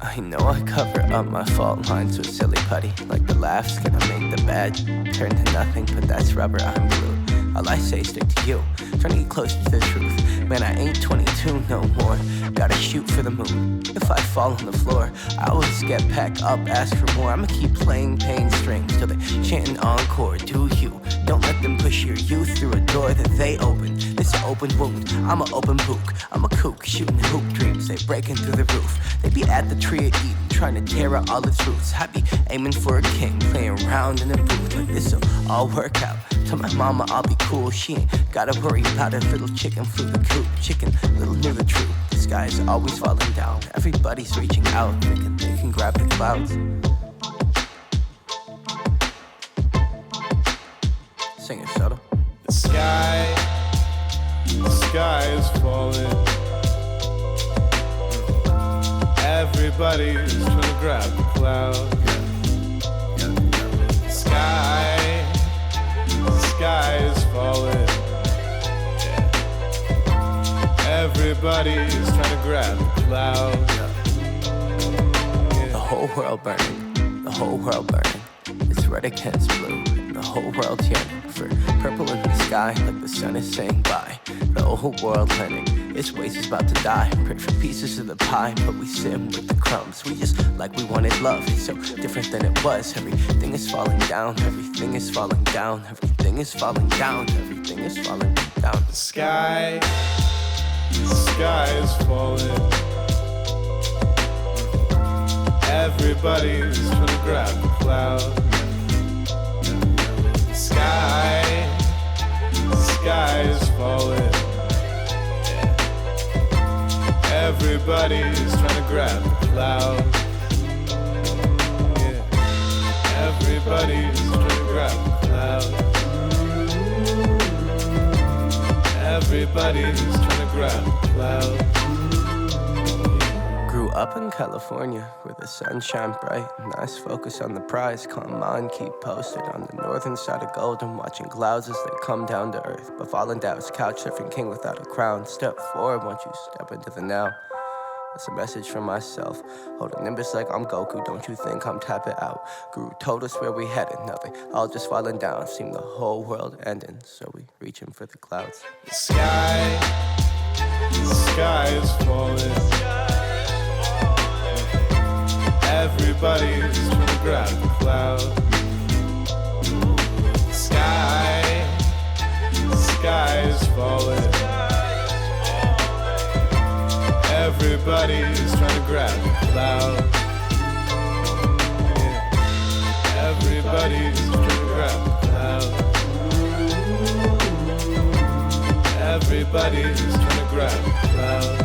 I know I cover up my fault lines with silly putty. Like the laugh's gonna make the bad turn to nothing, but that's rubber, I'm blue. All I say, stick to you, trying to get closer to the truth. Man, I ain't 22 no more, gotta shoot for the moon. If I fall on the floor, I always get back up, ask for more. I'ma keep playing pain strings till they chanting encore. Do you, don't let them push your youth through a door that they open. This an open wound, I'm an open book. I'm a kook, shooting hoop dreams, they breaking through the roof. They be at the tree of Eden, trying to tear out all its roots. I be aiming for a king, playing around in a booth. Like this'll all work out. Tell my mama I'll be cool, she ain't gotta worry about a little chicken flew the coop. Chicken, little knew the truth, the sky's always falling down. Everybody's reaching out, thinking they can grab the clouds. Sing it, Shuttle. The sky is falling. Everybody's trying to grab the cloud. The sky is falling. Everybody's trying to grab the cloud. The whole world burning, the whole world burning. It's red against blue, and the whole world's yearning for purple in the sky, like the sun is saying bye. The whole world learning its ways is about to die. Pray for pieces of the pie, but we sin with the crumbs. We just like we wanted love, it's so different than it was. Everything is falling down, everything is falling down, everything is falling down, everything is falling down. The sky is falling. Everybody's trying to grab the cloud. The sky is falling. Everybody's trying to grab the cloud. Yeah. Everybody's trying to grab the cloud. Everybody's trying to grab the cloud. Grew up in California where the sun shine bright. Nice focus on the prize, come on, keep posted. On the northern side of Golden, watching clouds as they come down to earth. But falling down's couch surfing king without a crown. Step forward once you step into the now. That's a message from myself. Hold a nimbus like I'm Goku, don't you think I'm tapping out? Guru told us where we headed, nothing, all just falling down. Seemed the whole world ending, so we reaching for the clouds. The sky is falling. Everybody's trying to grab the cloud. The sky is falling. Everybody's trying to grab the cloud. Yeah. Everybody's trying to grab the cloud. Everybody's trying to grab the cloud.